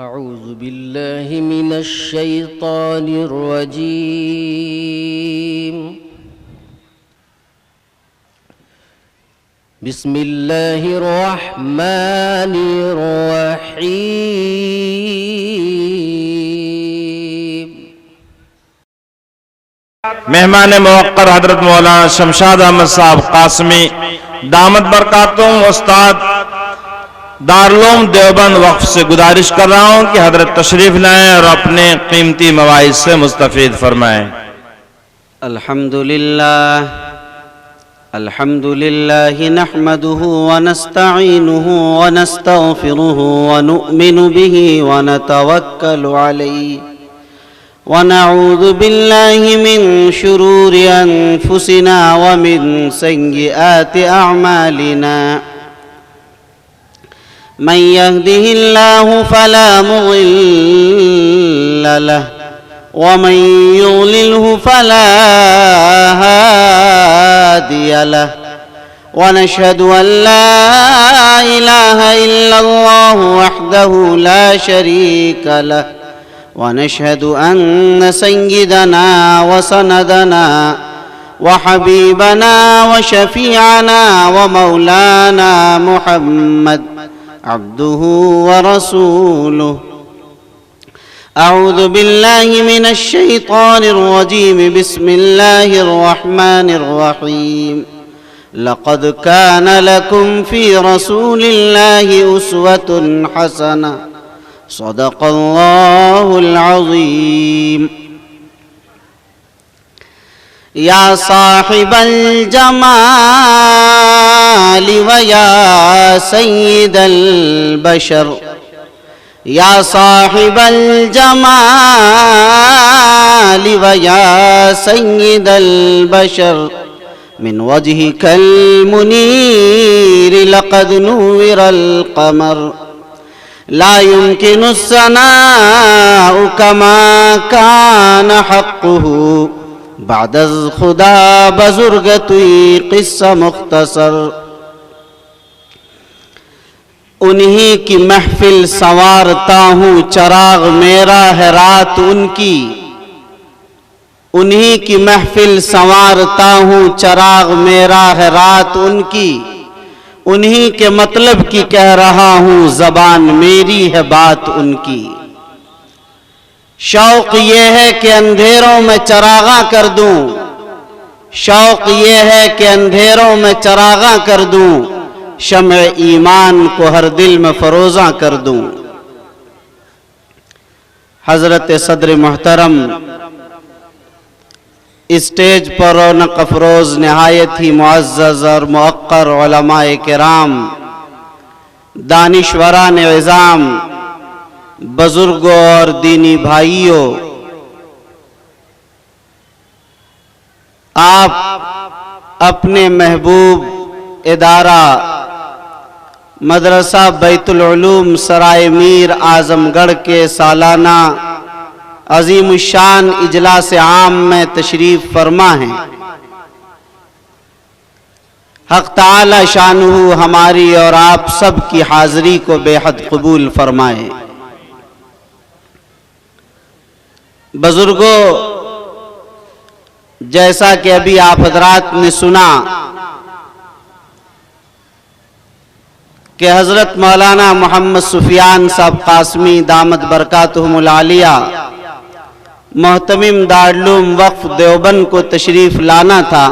أعوذ بالله من الشيطان الرجيم. بسم الله الرحمن الرحيم. مہمان موقر حضرت مولانا شمشاد احمد صاحب قاسمی دامت برکاتہم استاد دارالعلوم دیوبند وقف سے گزارش کر رہا ہوں کہ حضرت تشریف لائیں اور اپنے قیمتی مواعظ سے مستفید فرمائیں. الحمد لله نحمده ونستعينه ونستغفره ونؤمن به ونتوكل عليه ونعوذ بالله من شرور أنفسنا ومن سيئات أعمالنا. من يهده الله فلا مضل له ومن يضلله فلا هادي له. ونشهد أن لا إله إلا الله وحده لا شريك له. ونشهد أن سيدنا وسندنا وحبيبنا وشفيعنا ومولانا محمد عبده ورسوله. أعوذ بالله من الشيطان الرجيم. بسم الله الرحمن الرحيم. لقد كان لكم في رسول الله أسوة حسنة. صدق الله العظيم. يا صاحب الجمال ويا سيد البشر. يا صاحب الجمال ويا سيد البشر. من وجهك المنير لقد نور القمر. لا يمكن الثناء كما كان حقه. بعد از خدا بزرگ توی قصہ مختصر. انہی کی محفل سنوارتا ہوں چراغ میرا ہے رات ان کی. انہی کی محفل سنوارتا ہوں چراغ میرا ہے رات ان کی. انہی کے مطلب کی کہہ رہا ہوں زبان میری ہے بات ان کی. شوق یہ ہے کہ اندھیروں میں چراغاں کر دوں. شوق یہ ہے کہ اندھیروں میں چراغاں کر دوں. شمع ایمان کو ہر دل میں فروزاں کر دوں. حضرت صدر محترم اسٹیج پر رونق افروز نہایت ہی معزز اور موقر علماء کرام، دانشوران عظام، بزرگوں اور دینی بھائیوں، آپ اپنے محبوب ادارہ مدرسہ بیت العلوم سرائے میر اعظم گڑھ کے سالانہ عظیم الشان اجلاس عام میں تشریف فرما ہیں. حق تعالی شانہ ہماری اور آپ سب کی حاضری کو بے حد قبول فرمائے. بزرگوں، جیسا کہ ابھی آپ حضرات نے سنا کہ حضرت مولانا محمد سفیان صاحب قاسمی دامت برکاتہم العالیہ محتمم دارالعلوم وقف دیوبند کو تشریف لانا تھا،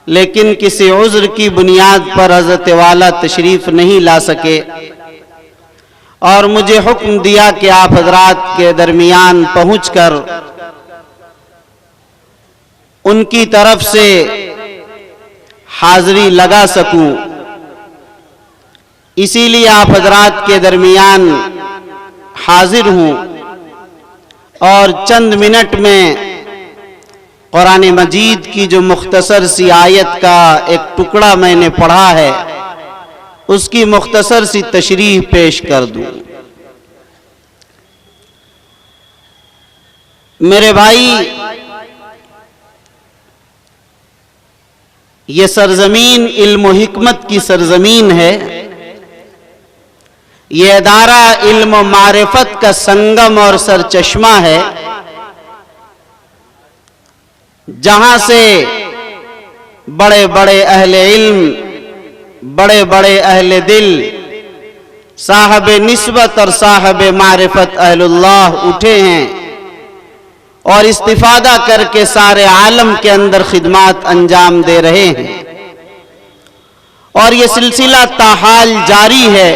لیکن کسی عذر کی بنیاد پر حضرت والا تشریف نہیں لا سکے، اور مجھے حکم دیا کہ آپ حضرات کے درمیان پہنچ کر ان کی طرف سے حاضری لگا سکوں. اسی لیے آپ حضرات کے درمیان حاضر ہوں اور چند منٹ میں قرآن مجید کی جو مختصر سی آیت کا ایک ٹکڑا میں نے پڑھا ہے اس کی مختصر سی تشریح پیش کر دوں. میرے بھائی، یہ سرزمین علم و حکمت کی سرزمین ہے. یہ ادارہ علم و معرفت کا سنگم اور سرچشمہ ہے، جہاں سے بڑے بڑے اہل علم، بڑے بڑے اہل دل، صاحب نسبت اور صاحب معرفت اہل اللہ اٹھے ہیں اور استفادہ کر کے سارے عالم کے اندر خدمات انجام دے رہے ہیں، اور یہ سلسلہ تاحال جاری ہے۔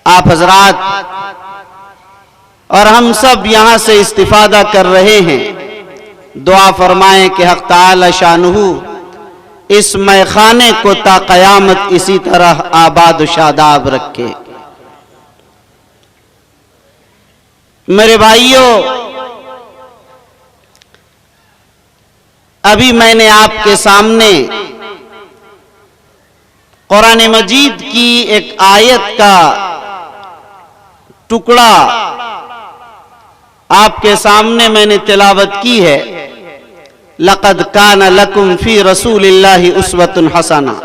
آپ حضرات اور ہم سب یہاں سے استفادہ کر رہے ہیں۔ دعا فرمائیں کہ حق تعالی شانہ اس میخانے کو تا قیامت اسی طرح آباد و شاداب رکھے۔ میرے بھائیوں، ابھی میں نے آپ کے سامنے قرآن مجید کی ایک آیت کا ٹکڑا آپ کے سامنے میں نے تلاوت کی ہے، لَقَدْ كَانَ لَكُمْ فِي رَسُولِ اللَّهِ أُسْوَةٌ حَسَنَةٌ،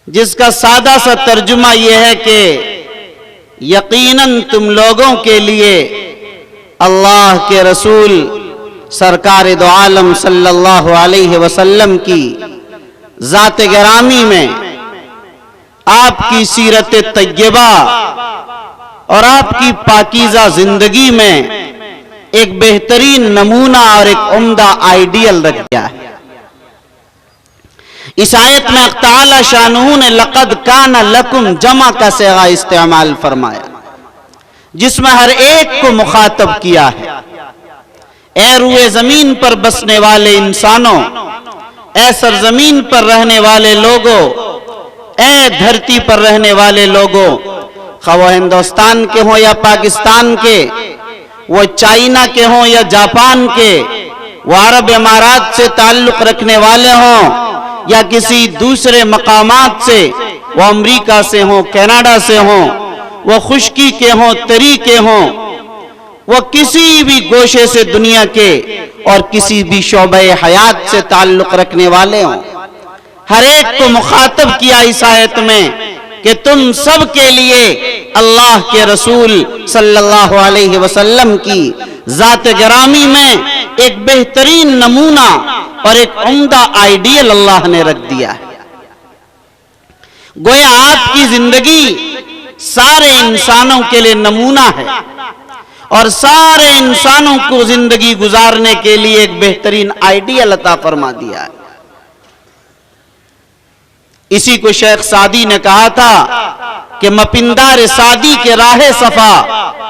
جس کا سادہ سا ترجمہ یہ ہے کہ یقیناً تم لوگوں کے لیے اللہ کے رسول سرکار دو عالم صلی اللہ علیہ وسلم کی ذات گرامی میں، آپ کی سیرت طیبہ اور آپ کی پاکیزہ زندگی میں ایک بہترین نمونہ اور ایک عمدہ آئیڈیل رکھ گیا ہے۔ اس آیت میں حق تعالی شانہ نے لقد کان لکم جمع کا صیغہ استعمال فرمایا، جس میں ہر ایک کو مخاطب کیا ہے۔ اے روئے زمین پر بسنے والے انسانوں، اے سرزمین پر رہنے والے لوگوں، اے دھرتی پر رہنے والے لوگوں، خواہ وہ ہندوستان کے ہوں یا پاکستان کے، وہ چائنا کے ہوں یا جاپان کے، وہ عرب امارات سے تعلق رکھنے والے ہوں یا کسی دوسرے مقامات سے، وہ امریکہ سے ہوں، کینیڈا سے ہوں، وہ خشکی کے ہوں، تری کے ہوں، وہ کسی بھی گوشے سے دنیا کے اور کسی بھی شعبہ حیات سے تعلق رکھنے والے ہوں، ہر ایک کو مخاطب کیا اس آیت میں کہ تم سب کے لیے اللہ کے رسول صلی اللہ علیہ وسلم کی ذات گرامی میں ایک بہترین نمونہ اور ایک عمدہ آئیڈیل اللہ نے رکھ دیا ہے۔ گویا آپ کی زندگی سارے انسانوں کے لیے نمونہ ہے اور سارے انسانوں کو زندگی گزارنے کے لیے ایک بہترین آئیڈیل عطا فرما دیا ہے۔ اسی کو شیخ سعدی نے کہا تھا کہ مپندار سعدی کے راہ صفا،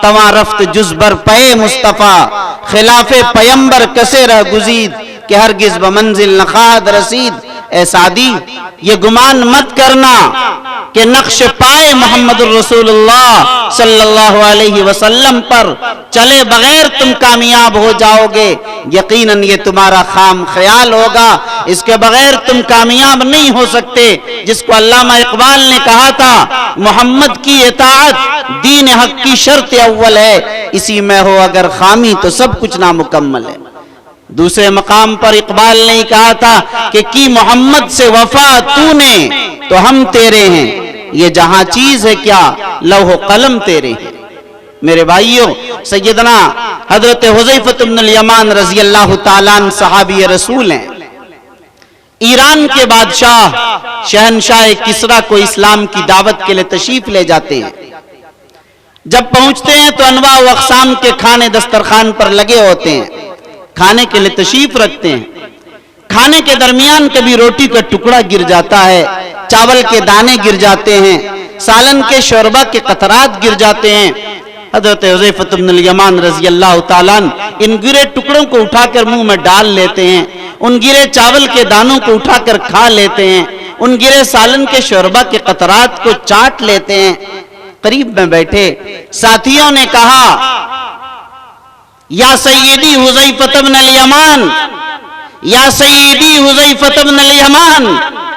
تواں رفت جز بر پے مصطفیٰ، خلاف پیمبر کسے رہ گزید کہ ہرگز بمنزل نخاد رسید۔ اے سعدی، یہ گمان مت کرنا کہ نقش پائے محمد الرسول اللہ صلی اللہ علیہ وسلم پر چلے بغیر تم کامیاب ہو جاؤ گے، یقیناً یہ تمہارا خام خیال ہوگا، اس کے بغیر تم کامیاب نہیں ہو سکتے۔ جس کو علامہ اقبال نے کہا تھا محمد کی اطاعت دین حق کی شرط اول ہے، اسی میں ہو اگر خامی تو سب کچھ نامکمل ہے۔ دوسرے مقام پر اقبال نے کہا تھا کہ کی محمد سے وفا تو نے تو ہم تیرے ہیں، یہ جہاں چیز ہے کیا لوح و قلم تیرے ہیں۔ میرے بھائیوں، سیدنا حضرت حذیفہ بن الیمان رضی اللہ تعالیٰ عنہ صحابی رسول ہیں۔ ایران کے بادشاہ شہنشاہ کسریٰ کو اسلام کی دعوت کے لیے تشریف لے جاتے ہیں۔ جب پہنچتے ہیں تو انواع و اقسام کے کھانے دسترخوان پر لگے ہوتے ہیں، کھانے کے لیے تشریف رکھتے ہیں۔ کھانے کے درمیان کبھی روٹی کا ٹکڑا گر جاتا ہے، چاول کے دانے گر جاتے ہیں، سالن کے شوربہ کے قطرات گر جاتے ہیں۔ حضرت حذیفہ بن الیمان رضی اللہ تعالیٰ عنہ ان گرے ٹکڑوں کو اٹھا کر منہ میں ڈال لیتے ہیں، ان گرے چاول کے دانوں کو اٹھا کر کھا لیتے ہیں، ان گرے سالن کے شوربہ کے قطرات کو چاٹ لیتے ہیں۔ قریب میں بیٹھے ساتھیوں نے کہا یا سیدی حذیفہ بن الیمان، یا سیدی حذیفہ بن الیمان،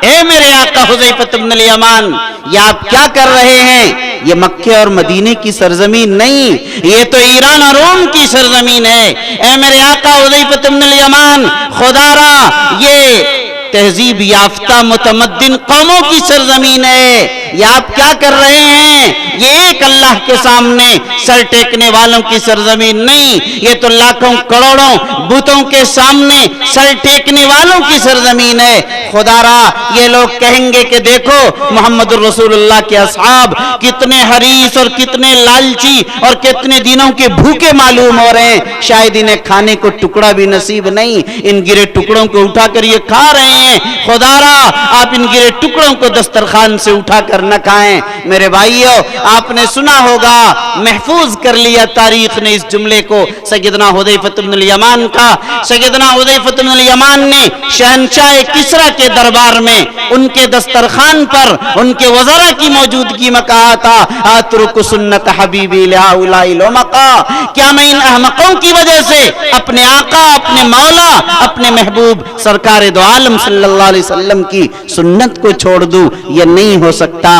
اے میرے آقا حذیفہ بن الیمان، یہ آپ کیا کر رہے ہیں؟ یہ مکہ اور مدینے کی سرزمین نہیں، یہ تو ایران اور روم کی سرزمین ہے۔ اے میرے آقا حذیفہ بن الیمان، خدا را یہ تہذیب یافتہ متمدن قوموں کی سرزمین ہے، یہ آپ کیا کر رہے ہیں؟ یہ ایک اللہ کے سامنے سر ٹیکنے والوں کی سرزمین نہیں، یہ تو لاکھوں کروڑوں بتوں کے سامنے سر ٹیکنے والوں کی سرزمین ہے۔ خدا را یہ لوگ کہیں گے کہ دیکھو محمد الرسول اللہ کے اصحاب کتنے حریص اور کتنے لالچی اور کتنے دنوں کے بھوکے معلوم ہو رہے ہیں، شاید انہیں کھانے کو ٹکڑا بھی نصیب نہیں، ان گرے ٹکڑوں کو اٹھا کر یہ کھا رہے ہیں۔ خدا را آپ ان گرے ٹکڑوں کو دسترخوان سے اٹھا کر نہ کھائیں۔ میرے بھائیو، آپ نے سنا ہوگا، محفوظ کر لیا تاریخ نے اس جملے کو سیدنا حذیفہ بن الیمان کا۔ سیدنا حذیفہ بن الیمان نے شہنشاہ کسریٰ کے دربار میں ان کے دسترخوان پر ان کے وزراء کی موجودگی میں کہا تھا، اترک سنت حبیبی لہؤلاء الامقا، کیا میں ان احمقوں کی وجہ سے اپنے آقا، اپنے مولا، اپنے محبوب سرکار دو عالم صلی اللہ علیہ وسلم کی سنت کو چھوڑ دوں؟ یہ نہیں ہو سکتا۔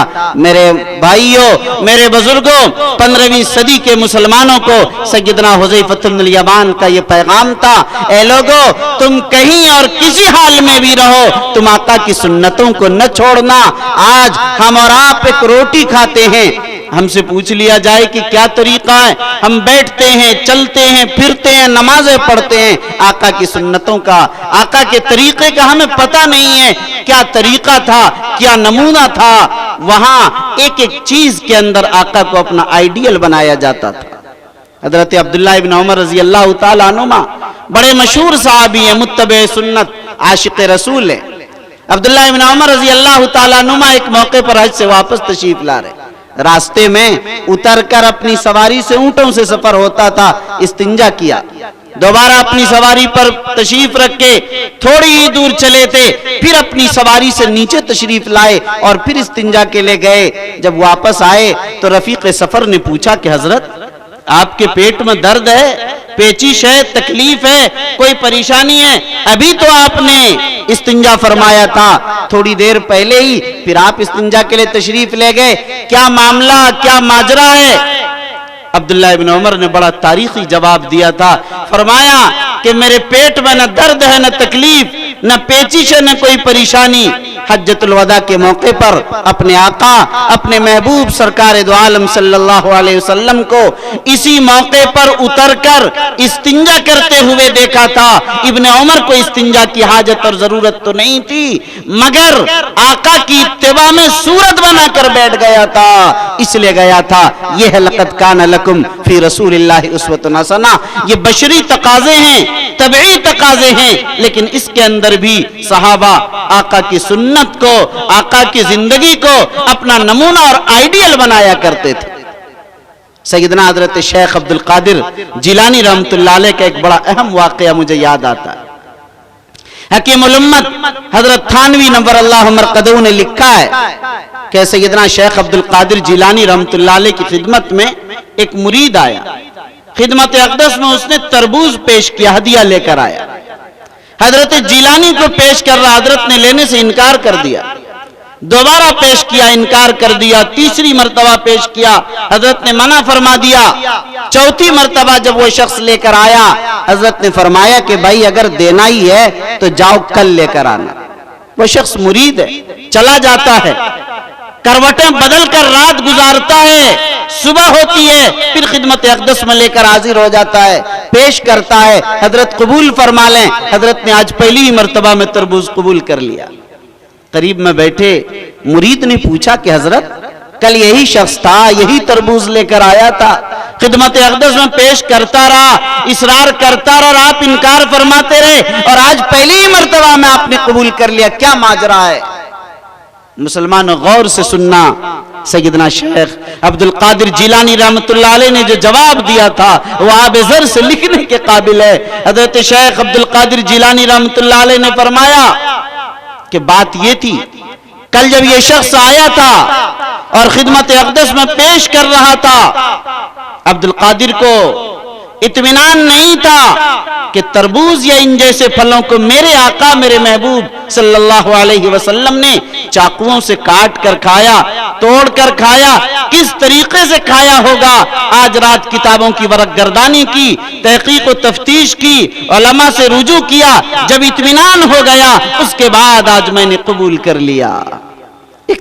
میرے بھائیوں، میرے بزرگوں، 15ویں صدی کے مسلمانوں کو سیدنا حذیفہ بن الیمان کا یہ پیغام تھا، اے لوگو تم کہیں اور کسی حال میں بھی رہو، تم آقا کی سنتوں کو نہ چھوڑنا۔ آج ہم اور آپ ایک روٹی کھاتے ہیں، ہم سے پوچھ لیا جائے کہ کیا طریقہ ہے، ہم بیٹھتے ہیں، چلتے ہیں، پھرتے ہیں، نمازیں پڑھتے ہیں، آقا کی سنتوں کا، آقا کے طریقے کا ہمیں پتہ نہیں ہے کیا طریقہ تھا، کیا نمونہ تھا۔ وہاں ایک ایک چیز کے اندر آقا کو اپنا آئیڈیل بنایا جاتا تھا۔ حضرت عبداللہ ابن عمر رضی اللہ تعالیٰ عنہما بڑے مشہور صحابی ہیں، متبع سنت، عاشق رسول ہیں۔ عبداللہ ابن عمر رضی اللہ تعالیٰ عنہما ایک موقع پر حج سے واپس تشریف لا رہے، راستے میں اتر کر اپنی سواری سے اونٹوں سے سفر ہوتا تھا، استنجا کیا، دوبارہ اپنی سواری پر تشریف رکھ کے تھوڑی ہی دور چلے تھے، پھر اپنی سواری سے نیچے تشریف لائے اور پھر استنجا کے لے گئے۔ جب واپس آئے تو رفیق سفر نے پوچھا کہ حضرت آپ کے پیٹ میں درد ہے، پیچش ہے، تکلیف ہے، کوئی پریشانی ہے؟ ابھی تو آپ نے استنجا فرمایا تھا تھوڑی دیر پہلے ہی، پھر آپ استنجا کے لئے تشریف لے گئے، کیا معاملہ، کیا ماجرا ہے؟ عبداللہ ابن عمر نے بڑا تاریخی جواب دیا تھا، فرمایا کہ میرے پیٹ میں نہ درد ہے، نہ تکلیف، نہ پیچش ہے، نہ کوئی پریشانی۔ حجۃ الوداع کے موقع پر اپنے آقا، اپنے محبوب سرکار دو عالم صلی اللہ علیہ وسلم کو اسی موقع پر اتر کر استنجا کرتے ہوئے دیکھا تھا۔ ابن عمر کو استنجا کی حاجت اور ضرورت تو نہیں تھی، مگر آقا کی اتباع میں صورت بنا کر بیٹھ گیا تھا، اس لیے گیا تھا۔ یہ ہے لقد کان لکم فی رسول اللہ اسوۃ حسنہ، یہ بشری تقاضے ہیں، طبعی تقاضے ہیں، لیکن اس کے اندر بھی صحابہ آقا کی سنت کو، آقا کی زندگی کو اپنا نمونہ اور آئیڈیل بنایا کرتے تھے۔ سیدنا حضرت شیخ عبد القادر جیلانی رحمت اللہ علیہ کا ایک بڑا اہم واقعہ مجھے یاد آتا ہے۔ حکیم الامت حضرت تھانوی نور اللہ مرقدہ نے لکھا ہے کہ سیدنا شیخ عبد القادر جیلانی رحمت اللہ علیہ کی خدمت میں ایک مرید آیا، خدمت اقدس میں اس نے تربوز پیش کیا، ہدیہ لے کر آیا۔ حضرت جیلانی کو پیش کر رہا، حضرت نے لینے سے انکار کر دیا، دوبارہ پیش کیا، انکار کر دیا، تیسری مرتبہ پیش کیا، حضرت نے منع فرما دیا۔ چوتھی مرتبہ جب وہ شخص لے کر آیا، حضرت نے فرمایا کہ بھائی اگر دینا ہی ہے تو جاؤ کل لے کر آنا۔ وہ شخص مرید ہے، چلا جاتا ہے، کروٹیں بدل کر رات گزارتا ہے، صبح ہوتی ہے پھر خدمت اقدس میں لے کر حاضر ہو جاتا ہے، پیش کرتا ہے، حضرت قبول فرما لیں۔ حضرت نے آج پہلی ہی مرتبہ میں تربوز قبول کر لیا۔ قریب میں بیٹھے مرید نے پوچھا کہ حضرت کل یہی شخص تھا، یہی تربوز لے کر آیا تھا، خدمت اقدس میں پیش کرتا رہا، اصرار کرتا رہا اور آپ انکار فرماتے رہے، اور آج پہلی ہی مرتبہ میں آپ نے قبول کر لیا، کیا ماجرا ہے؟ مسلمان غور سے سننا، سیدنا شیخ عبد القادر جیلانی رحمت اللہ علیہ نے جو جواب دیا تھا وہ آب زر سے لکھنے کے قابل ہے۔ حضرت شیخ عبد القادر جیلانی رحمت اللہ علیہ نے فرمایا کہ بات یہ تھی، کل جب یہ شخص آیا تھا اور خدمت اقدس میں پیش کر رہا تھا، عبد القادر کو اطمینان نہیں تھا کہ تربوز یا ان جیسے پھلوں کو میرے آقا، میرے محبوب صلی اللہ علیہ وسلم نے چاقوؤں سے کاٹ کر کھایا، توڑ کر کھایا، کس طریقے سے کھایا ہوگا۔ آج رات کتابوں کی ورق گردانی کی، تحقیق و تفتیش کی، علماء سے رجوع کیا، جب اطمینان ہو گیا اس کے بعد آج میں نے قبول کر لیا۔ ایک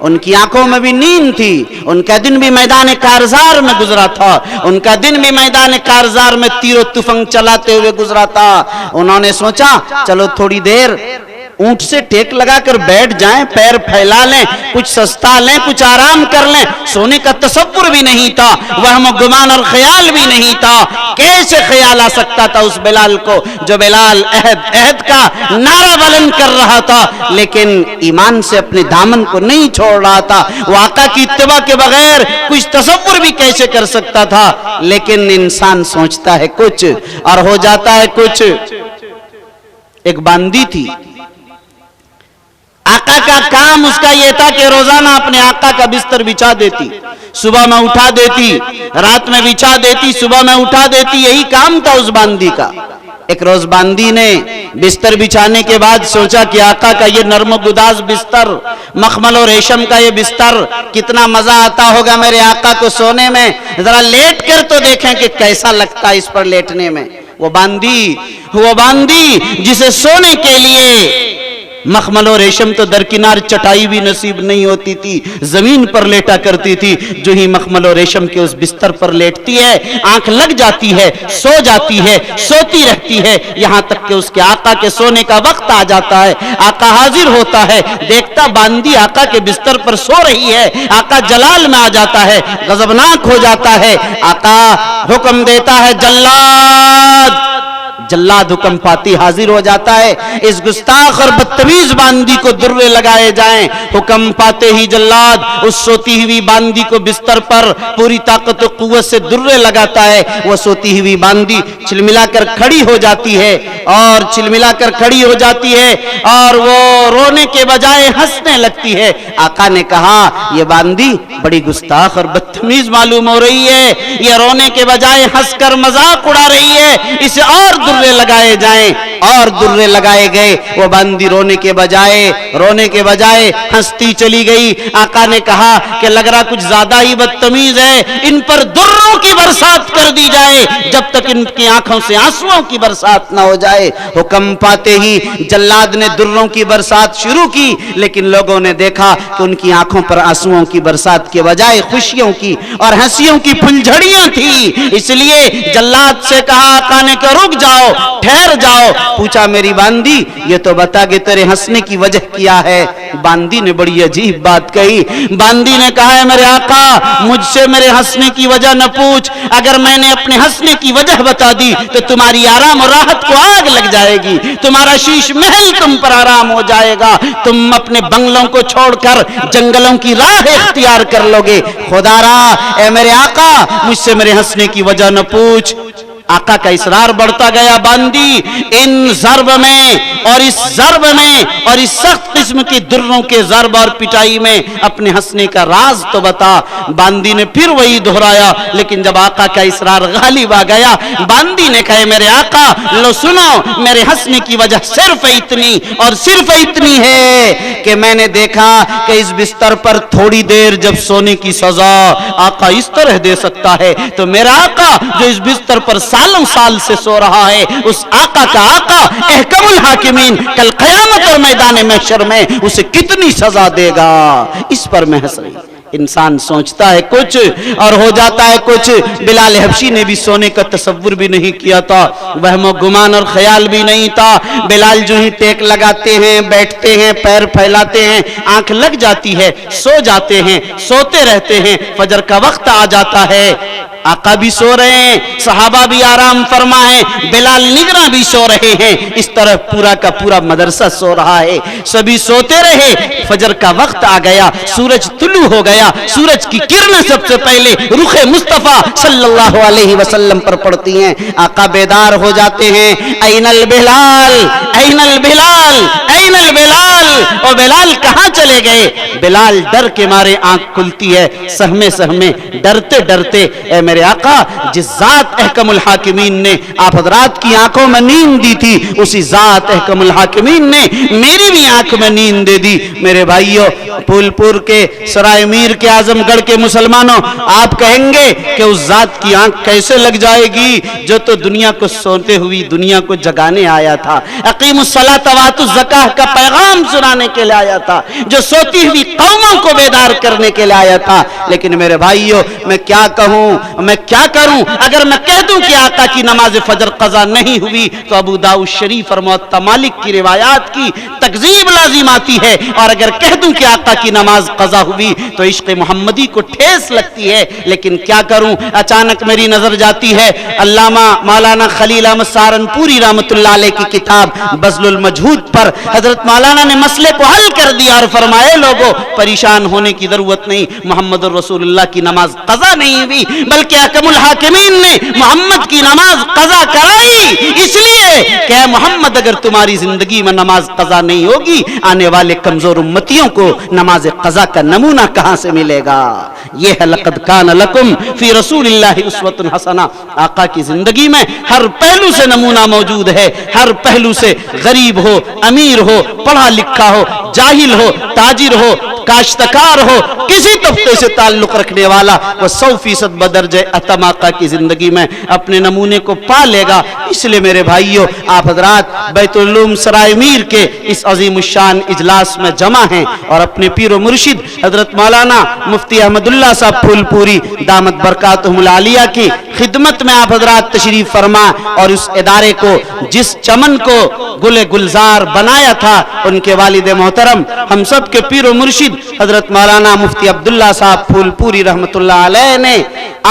ان کی آنکھوں میں بھی نیند تھی، ان کا دن بھی میدان کارزار میں گزرا تھا، ان کا دن بھی میدان کارزار میں تیر و تفنگ چلاتے ہوئے گزرا تھا۔ انہوں نے سوچا چلو تھوڑی دیر اونٹ سے ٹیک لگا کر بیٹھ جائیں، پیر پھیلا لیں، کچھ سستا لیں، کچھ آرام کر لیں۔ سونے کا تصور بھی نہیں تھا، وہم و گمان اور خیال بھی نہیں تھا۔ کیسے خیال آ سکتا تھا اس بلال کو جو بلال عہد کا نعرہ بلند کر رہا تھا لیکن ایمان سے اپنے دامن کو نہیں چھوڑ رہا تھا۔ وہ آقا کی اتباع کے بغیر کچھ تصور بھی کیسے کر سکتا تھا؟ لیکن انسان سوچتا ہے کچھ اور ہو جاتا ہے کچھ۔ ایک باندی تھی، آقا کا کام اس کا یہ تھا کہ روزانہ اپنے آقا کا بستر بچھا دیتی، صبح میں اٹھا دیتی، رات میں بچھا دیتی، صبح میں اٹھا دیتی، یہی کام تھا اس باندی کا۔ ایک روز باندی نے بستر بچھانے کے بعد سوچا کہ آقا کا یہ نرم و گداز بستر، مخمل و ریشم کا یہ بستر، کتنا مزہ آتا ہوگا میرے آقا کو سونے میں، ذرا لیٹ کر تو دیکھیں کہ کیسا لگتا ہے اس پر لیٹنے میں۔ وہ باندی جسے سونے کے لیے مخمل و ریشم تو درکنار چٹائی بھی نصیب نہیں ہوتی تھی، زمین پر لیٹا کرتی تھی، جو ہی مخمل و ریشم کے اس بستر پر لیٹتی ہے آنکھ لگ جاتی ہے، سو جاتی ہے، سوتی رہتی ہے، یہاں تک کہ اس کے آقا کے سونے کا وقت آ جاتا ہے۔ آقا حاضر ہوتا ہے، دیکھتا باندی آقا کے بستر پر سو رہی ہے، آقا جلال میں آ جاتا ہے، غضبناک ہو جاتا ہے۔ آقا حکم دیتا ہے جلاد حکم پاتی حاضر ہو جاتا ہے، اس گستاخ اور بدتمیز باندی کو درے لگائے جائیں۔ حکم پاتے ہی جلاد اس سوتی ہوئی باندی کو بستر پر پوری طاقت و قوت سے درے لگاتا ہے۔ وہ سوتی ہوئی باندی چلملا کر کھڑی ہو جاتی ہے اور وہ رونے کے بجائے ہنسنے لگتی ہے۔ آقا نے کہا یہ باندی بڑی گستاخ اور بدتمیز معلوم ہو رہی ہے، یہ رونے کے بجائے ہنس کر مذاق اڑا رہی ہے، اسے اور درے لگائے جائیں۔ اور درے لگائے گئے، وہ باندی رونے کے بجائے ہنستی چلی گئی۔ آقا نے کہا کہ لگ رہا کچھ زیادہ ہی بدتمیز ہے، ان پر دروں کی برسات کر دی جائے جب تک ان کی آنکھوں سے آنسوؤں کی برسات نہ ہو جائے۔ حکم پاتے ہی جلاد نے دروں کی برسات شروع کی، لیکن لوگوں نے دیکھا کہ ان کی آنکھوں پر آنسوؤں کی برسات کے بجائے خوشیوں کی اور ہنسیوں کی پھلجھڑیاں تھی۔ اس لیے جلاد سے کہا آقا نے کہ رک جاؤ، ٹھہر جاؤ۔ پوچھا میری باندی یہ تو بتا کہ تیرے ہنسنے کی وجہ کیا ہے؟ باندی نے بڑی عجیب بات کہی۔ باندی نے کہا ہے میرے آقا مجھ سے میرے ہنسنے کی وجہ نہ پوچھ، اگر میں نے اپنے ہنسنے کی وجہ بتا دی تو تمہاری آرام اور راحت کو آگ لگ جائے گی، تمہارا شیش محل تم پر آرام ہو جائے گا، تم اپنے بنگلوں کو چھوڑ کر جنگلوں کی راہ اختیار کر لو گے۔ خدا را اے میرے آقا مجھ سے میرے ہنسنے کی وجہ نہ پوچھ۔ آقا کا اصرار بڑھتا گیا، باندی ان ضرب میں اور اس سخت قسم کی دروں کے ضرب اور پٹائی میں اپنے ہنسنے کا راز تو بتا۔ باندی نے پھر وہی دہرایا، لیکن جب آقا کا اصرار غالب آ گیا باندی نے کہا میرے آقا لو سنو، میرے ہنسنے کی وجہ صرف اتنی ہے کہ میں نے دیکھا کہ اس بستر پر تھوڑی دیر جب سونے کی سزا آقا اس طرح دے سکتا ہے تو میرا آقا جو اس بستر پر سالوں سال سے سو رہا ہے، اس آقا کا آقا احکم الحاکمین کل قیامت اور میدان محشر میں اسے کتنی سزا دے گا۔ اس پر میں ہنس رہی۔ انسان سوچتا ہے کچھ اور ہو جاتا ہے کچھ۔ بلال حبشی نے بھی سونے کا تصور بھی نہیں کیا تھا، وہم و گمان اور خیال بھی نہیں تھا۔ بلال جو ہی ٹیک لگاتے ہیں، بیٹھتے ہیں، پیر پھیلاتے ہیں، آنکھ لگ جاتی ہے، سو جاتے ہیں، سوتے رہتے ہیں، فجر کا وقت آ جاتا ہے، آقا بھی سو رہے ہیں، صحابہ بھی آرام فرما ہے، بلال نگراں بھی سو رہے ہیں، اس طرح پورا کا پورا مدرسہ سو رہا ہے، سبھی سوتے رہے۔ فجر کا وقت آ گیا، سورج طلوع ہو گیا، سورج کی کرنیں سب سے پہلے رخ مصطفیٰ صلی اللہ علیہ وسلم پر پڑتی ہیں۔ آقا بیدار ہو جاتے ہیں، N Bilal N Bilal N Bilal, اور بلال کہاں چلے گئے؟ بلال ڈر کے مارے آنکھ کھلتی ہے، سہمے ڈرتے ڈرتے اے میرے آقا جس ذات احکم الحاکمین نے آپ حضرات کی آنکھوں میں نیند دی تھی اسی ذات احکم الحاکمین نے میری بھی آنکھ میں نیند دے دی۔ میرے بھائیوں، پھول پور کے سرائے میر کے اعظم گڑھ کے مسلمانوں، آپ کہیں گے کہ اس ذات کی آنکھ کیسے لگ جائے گی جو تو دنیا کو سوتے ہوئی دنیا کو جگانے آیا تھا، اقیم الصلاۃ وآتوا الزکاۃ کا پیغام سنانے کے لیے آیا تھا، جو سوتی ہوئی قوموں کو بیدار کرنے کے لیے آیا تھا۔ لیکن میرے بھائیوں، میں کیا کہوں، میں کیا کروں؟ اگر میں کہہ دوں کہ آقا کی نماز فجر قضا نہیں ہوئی تو ابو داؤد شریف اور موطا مالک کی روایات کی تکذیب لازم آتی ہے، اور اگر کہہ دوں کہ آقا کی نماز قضا ہوئی تو عشق محمدی کو ٹھیس لگتی ہے۔ لیکن کیا کروں؟ اچانک میری نظر جاتی ہے علامہ مولانا خلیل احمد سہارنپوری رحمۃ اللہ علیہ کی کتاب بذل المجہود پر۔ حضرت مولانا نے مسئلے کو حل کر دیا اور فرمائے لوگوں پریشان ہونے کی ضرورت نہیں، محمد الرسول اللہ کی نماز قضا نہیں ہوئی بلکہ احکم الحاکمین نے محمد کی نماز قضا کرائی، اس لیے کہ اے محمد اگر تمہاری زندگی میں نماز قضا نہیں ہوگی آنے والے کمزور امتیوں کو نماز قضا کا نمونہ کہاں سے ملے گا؟ یہ ہے لقد کان لکم فی رسول اللہ اسوۃ حسنہ۔ آقا کی زندگی میں ہر پہلو سے نمونہ موجود ہے، ہر پہلو سے، غریب ہو، امیر ہو، پڑھا لکھا ہو، جاہل ہو، تاجر ہو، کاشتکار ہو، کسی طبقے سے تعلق رکھنے والا، وہ 100% بدرجہ اتم آقا کی زندگی میں اپنے نمونے کو پا لے گا۔ اس لیے میرے بھائیوں، آپ حضرات بیت العلوم سرائے میر کے اس عظیم الشان اجلاس میں جمع ہیں اور اپنے پیر و مرشد حضرت مولانا مفتی احمد اللہ صاحب پھول پوری دامت برکاتہم العالیہ کی خدمت میں آپ حضرات تشریف فرما، اور اس ادارے کو، جس چمن کو گل گلزار بنایا تھا، ان کے والد محترم ہم سب کے پیر و مرشد حضرت مولانا مفتی عبداللہ صاحب پھول پوری رحمت اللہ علیہ نے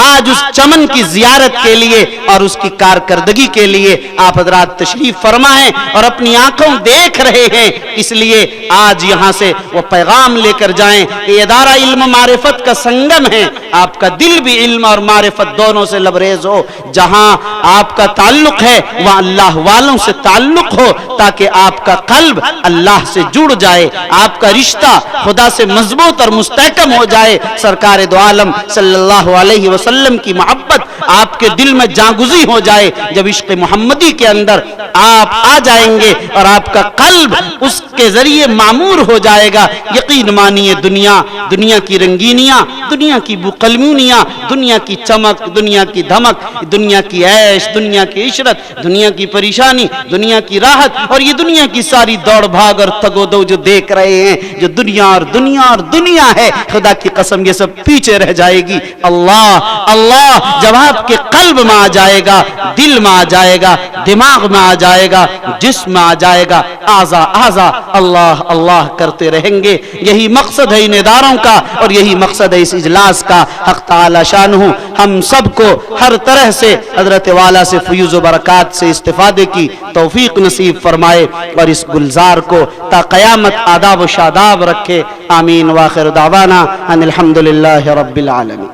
آج اس چمن کی زیارت کے لیے اور اس کی کارکردگی کے لیے آپ حضرات تشریف فرما ہیں اور اپنی آنکھوں دیکھ رہے ہیں۔ اس لیے آج یہاں سے وہ پیغام لے کر جائیں کہ ادارہ علم معرفت کا سنگم ہے، آپ کا دل بھی علم اور معرفت دونوں سے لبریز ہو، جہاں آپ کا تعلق ہے وہاں اللہ والوں سے تعلق ہو، تاکہ آپ کا قلب اللہ سے جڑ جائے، آپ کا رشتہ خدا سے مضبوط اور مستحکم ہو جائے، سرکار دو عالم صلی اللہ علیہ وسلم کی محبت آپ کے دل میں جاگزی ہو جائے۔ جب عشق محمدی کے اندر آپ آ جائیں گے اور آپ کا قلب اس کے ذریعے معمور ہو جائے گا، یقین مانیے دنیا کی رنگینیاں، دنیا کی بقلمونیاں، دنیا کی چمک، دنیا کی دھمک، دنیا کی عیش، دنیا کی عشرت، دنیا کی پریشانی، دنیا کی راحت اور یہ دنیا کی ساری دوڑ بھاگ اور تگ و دو جو دیکھ رہے ہیں، جو دنیا اور دنیا اور دنیا ہے، خدا کی قسم یہ سب پیچھے رہ جائے گی۔ اللہ جب آپ کے قلب میں آ جائے گا، دل میں آ جائے گا، دماغ میں آ جائے گا، جسم میں آ جائے گا، آزا اللہ اللہ کرتے رہیں گے۔ یہی مقصد ہے ان اداروں کا اور یہی مقصد ہے اس اجلاس کا۔ حق تعالی شانہ ہم سب کو ہر طرح سے حضرت والا سے فیوز و برکات سے استفادے کی توفیق نصیب فرمائے اور اس گلزار کو تا قیامت آداب و شاداب رکھے۔ آمین۔ وآخر دعوانا ان الحمدللہ رب العالمین۔